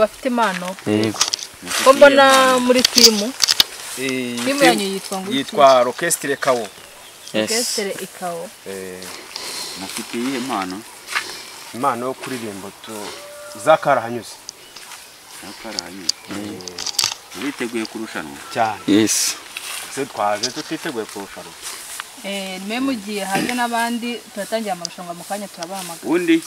bafite impano yego ko mbona muri timu yanyu yitwa ngo yitwa Orchestre Kawo. Orchestre Ikawo. mufite iyihe mpano? Impano yo kuririmba zakarahanyuze. Uriteguye kurushanwa cyane? Yes. Se twaje tutiteguye kurushanwa. Nimwe mugiye hanze n'abandi turatangira amarushanwa mu kanya turabahamagara. Undi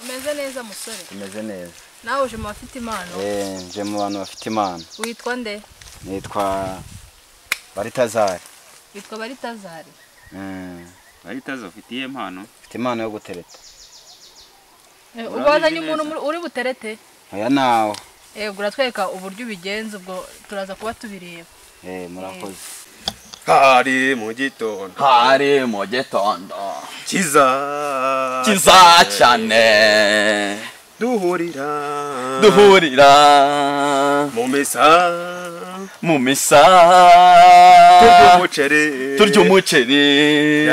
umeze neza musore? umeze neza. Nawe uje mu bafite impano? Nje mu bantu bafite impano. Witwa nde? Nitwa Baritazari. Witwa Baritazari? Baritazari ufite iyihe mpano? Ufite impano yo gutereta. Ubazanye umuntu uri buterete? Oya nawe. Uratwereka uburyo ubigenza ubwo turaza kuba tubireba. Murakoze. Hari mu gitondo kiza cyane duhurira mu misa turya umuceri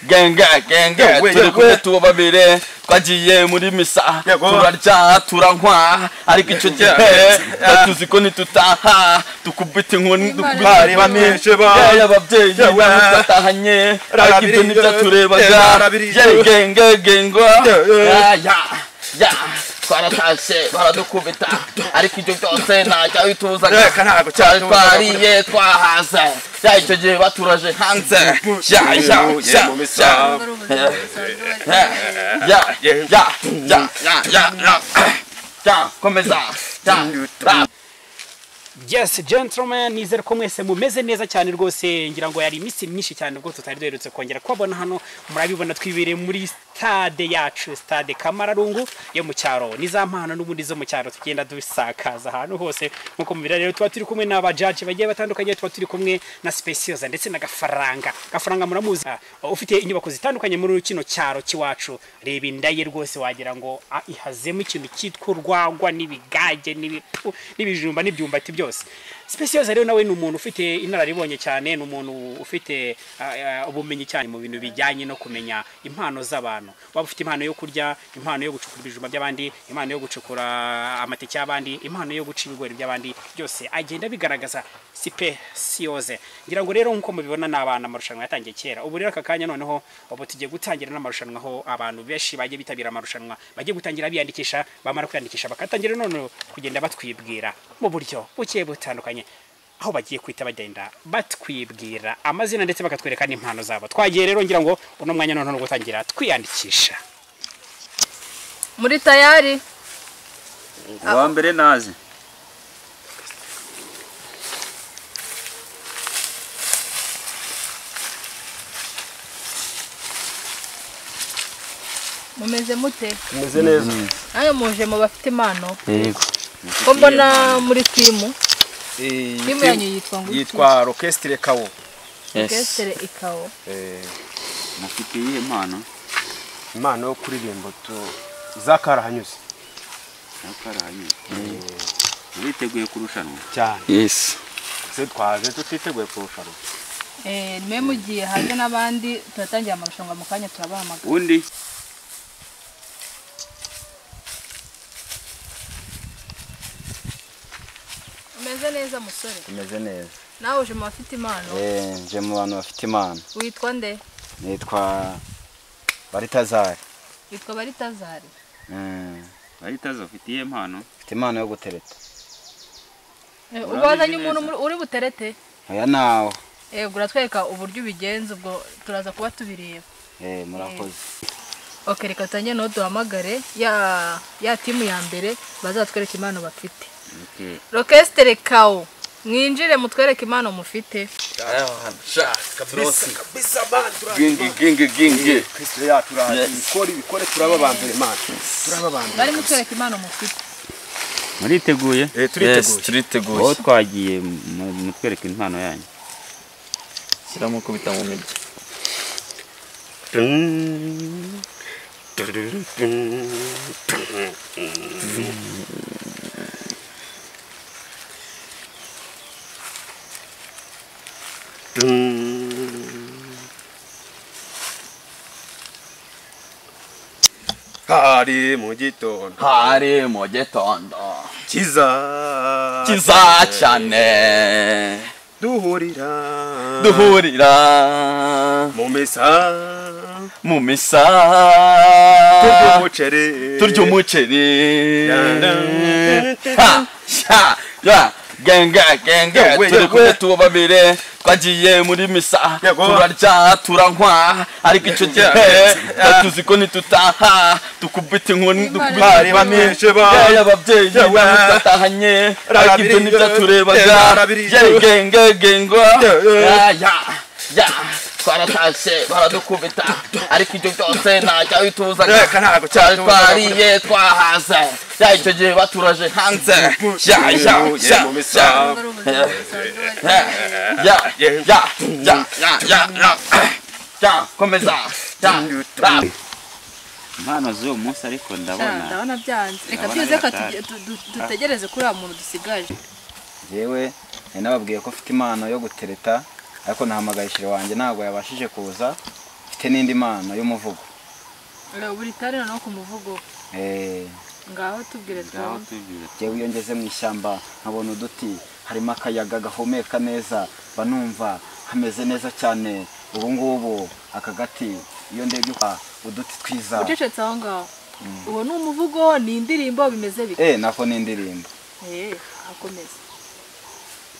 Genga turi kumwe tubabire twagiye muri misa turarya turanywa ariko icyo gihe tuzi ko nitutaha tukubita inkoni dukubita bameshe ababyeyi batahanye ariko ibyo nibyo turebaga genga twaratashye baradukubita ariko ibyo byose ntacyo bituzaga twariye twahaze icyo gihe baturaje hanze komeza. Yes gentlemen, nizere ko mwese mumeze neza cyane rwose, ngira ngo yari iminsi myinshi cyane ubwo tutari duherutse kongera kubabona hano. Murabibona twibereye muri stade yacu, stade Kamararungu yo mu cyaro. Niza mpano n'ubundi zo mu cyaro tugenda dusakaza ahantu hose nkuko mubira. Rero tuba turi kumwe n'aba judge bagiye batandukanye, tuba turi kumwe na Specioza ndetse na Gafaranga muramuzi, ufite inyubako zitandukanye muri kino cyaro kiwacu. Reba indaye rwose wagira ngo ihazemo ikintu cyitwa urwagwa n'ibigage n'ibijumba n'ibyumbati byose. Specioza rero nawe ni umuntu ufite inararibonye cyane, ni umuntu ufite ubumenyi cyane mu bintu bijyanye no kumenya impano z'abantu. Waba ufite impano yo kurya, impano yo gucukura ibijumba by'abandi, impano yo gucukura amateke y'abandi, impano yo guca ibigori by'abandi, byose agenda bigaragaza Specioza. Ngira ngo rero nkuko mubibona n'abana amarushanwa yatangiye kera. Ubu rero aka kanya noneho ubu tugiye gutangira n'amarushanwa aho abantu benshi bagiye bitabira amarushanwa bagiye gutangira biyandikisha, bamara kwiyandikisha bakatangira none kugenda batwibwira mu buryo bugiye butandukanye, aho bagiye kwita bagenda batwibwira amazina ndetse bakatwereka n'impano zabo. Twagiye rero ngira ngo uno mwanya none gutangira twiyandikisha. Muri tayari? Wa mbere nazi. Mumeze mute? Meze neza. Ayo muje mu bafite impano? Yego. Ko mbona muri timu yanyu yitwa ngo yitwa Orchestre Kawo. Orchestre Ikawo. Mufite iyihe mpano? Impano yo kuririmba zakarahanyuze. Uriteguye kurushanwa cyane? Yes. Se twaje tutiteguye kurushanwa. Nimwe mugiye hanze n'abandi turatangira amarushanwa mu kanya turabahamagara. Undi umeze neza musore? umeze neza. Nawe uje mu bafite impano? Nje mu bantu bafite impano. Witwa nde? Nitwa Baritazari. Witwa Baritazari? Baritazari ufite iyihe mpano? Ufite impano yo gutereta. Ubazanye umuntu uri buterete? Oya nawe. Uratwereka uburyo ubigenza ubwo turaza kuba tubireba. Murakoze. Okay, reka tanye no duhamagare ya timu ya mbere bazatwereka impano bafite. Orchestre Kawo, mwinjire mutwereke impano mufite. Kabisa band Gingi. Kristo ya bikore turaba bambere man. Turaba bambere. Bari mutwereke impano mufite. Muriteguye? Turiteguye. Aho twagiye mutwereka impano yanyu. Shyiramo kubita mu mirya. hari mu gitondo kiza cyane duhurira mu misa turya umuceri genge turi kumwe tuba babiri twagiye muri misa turarya turanywa ariko icyo gihe tuzi ko nitutaha tukubita inkoni ababyeyi batahanye ariko ibyo nibyo turebaga gengo twaratashye baradukubita ariko ibyo byose ntajya wituzaga twariye twahaze icyo gihe baturaje hanze komeza impano z'uwo munsi ariko ndabona byanze reka byize ko dutegereze kuri wa muntu dusigaje yewe nababwiye ko mfite impano yo gutereta ariko nahamagayishije wanjye ntabwo yabashije kuza mfite n'indi mpano y'umuvugo buri tari no ku muvugo ngaho tubwire yewe iyo ngeze mu ishyamba nkabona uduti harimo akayaga gahumeka neza banumva hameze neza cyane ubu ngubu aka gati iyo ndebye uduti twiza ucecetse aho ngaho uwo ni umuvugo ni indirimbo bimeze bike nako ni indirimbo akomeza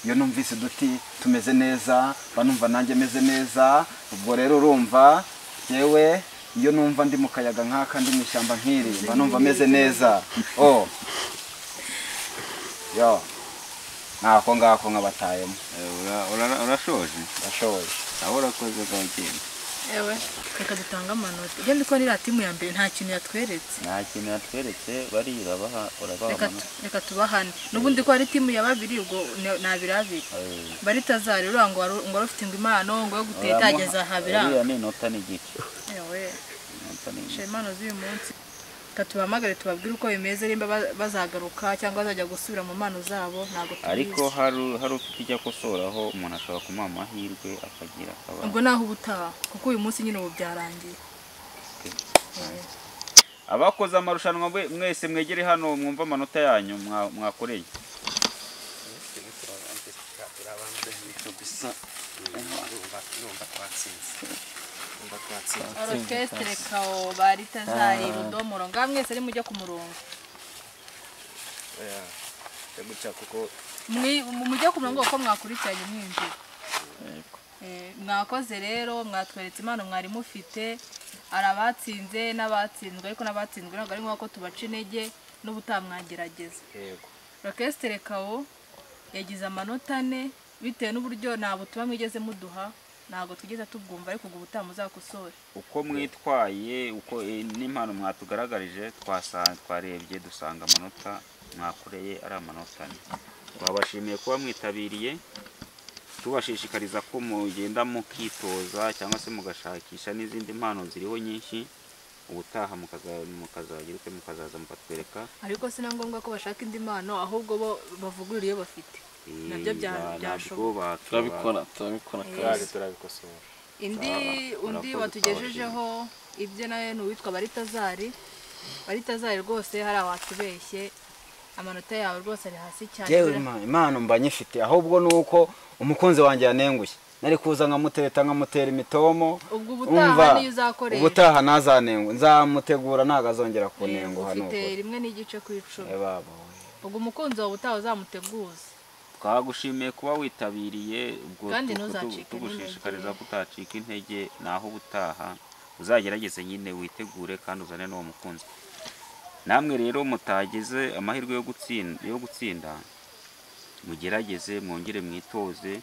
iyo numvise uduti tumeze neza banumva nanjye meze neza ubwo rero urumva yewe iyo numva ndi mu kayaga nk'aka ndi mu ishyamba nk'iri banumva meze neza yo nako ngako nkabatayemo urashoje aho urakoze bwagenda ewe reka dutanga amanota ibyo ndiko ni timu ya mbere nta kintu yatweretse barira urabaha reka tubahane n'ubundi ko ari timu ya babiri ubwo nabirabiri baritazari urango ngo rufite impano ngo yo guteta ageza habiranga ni nota n'igice ewe impano z'uyu munsi katubamagare tubabwire uko bimeze nimba bazagaruka cyangwa bazajya gusubira mu mpano zabo ntago tubizi ariko hari ufite ijya kosoraho umuntu ashobora kumuha amahirwe akagira akaba ubwo naho ubutaha kuko uyu munsi nyine ubu byarangiye abakoze amarushanwa mwese mwegere hano mwumva amanota yanyu mwakoreye orchestre kao baritazari rudomoro ngamwese ari mujya ku murongo mujya ku murongo ko mwakurikiranye mwinjira mwakoze rero mwatweretse impano mwari mufite arabatsinze n'abatsinzwe ariko n'abatsinzwe ntabwo ari nk'uko tubaca intege n'ubutamwagerageza orchestre kao yagize amanota 4 bitewe n'uburyo ntabwo tuba mwigeze muduha ntabwo tugeze tubwumva ariko ubwo butamuzakosore uko mwitwaye uko n'impano mwatugaragarije twarebye dusanga amanota mwakoreye ari amanota 4 twabashimiye kuba mwitabiriye tubashishikariza ko mugenda mukitoza cyangwa se mugashakisha n'izindi mpano ziriho nyinshi ubutaha mukazagira uko mukazaza mukatwereka ariko si ngombwa ko bashaka indi mpano ahubwo bo bavugurira iyo bafite nabyo byashoboka turabikora kandi turabikosora undi watugejejeho ibyo nayo n'uwitwa baritazari rwose hari awatubeshye amanota yawe rwose ari hasi cyane yewe impano mba nyifite ahubwo nuko umukunzi wanjye yanenguye nari kuza nkamutereta nkamutera imitomo ubwo ubutaha niyo uzakoresha ubutaha nazanengu nzamutegura ntago azongera kunenguha nuko ufite 1 ku 10 ubwo umukunzi wawe utaha uzamuteguza twagushimiye kuba witabiriye ubwo tugushishikariza kutacika intege naho ubutaha uzagerageze nyine witegure kandi uzane n'uwo mukunzi namwe rero mutagize amahirwe yo gutsinda mugerageze mwongere mwitoze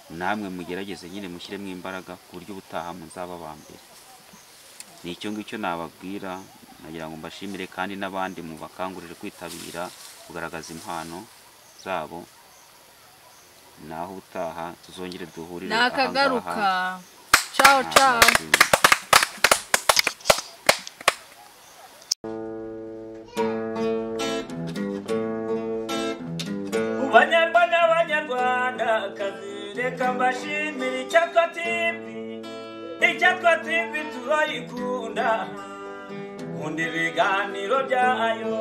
namwe mugerageze nyine mushyiremo imbaraga ku buryo ubutaha muzaba bambere ni icyo ngicyo nababwira nagira ngo mbashimire kandi n'abandi mubakangurire kwitabira kugaragaza impano zabo naho utaha tuzongere duhurire nakagaruka ciao ciao Banyarwanda reka mbashimire Icyatwa TV turayikunda nkunda ibiganiro byayo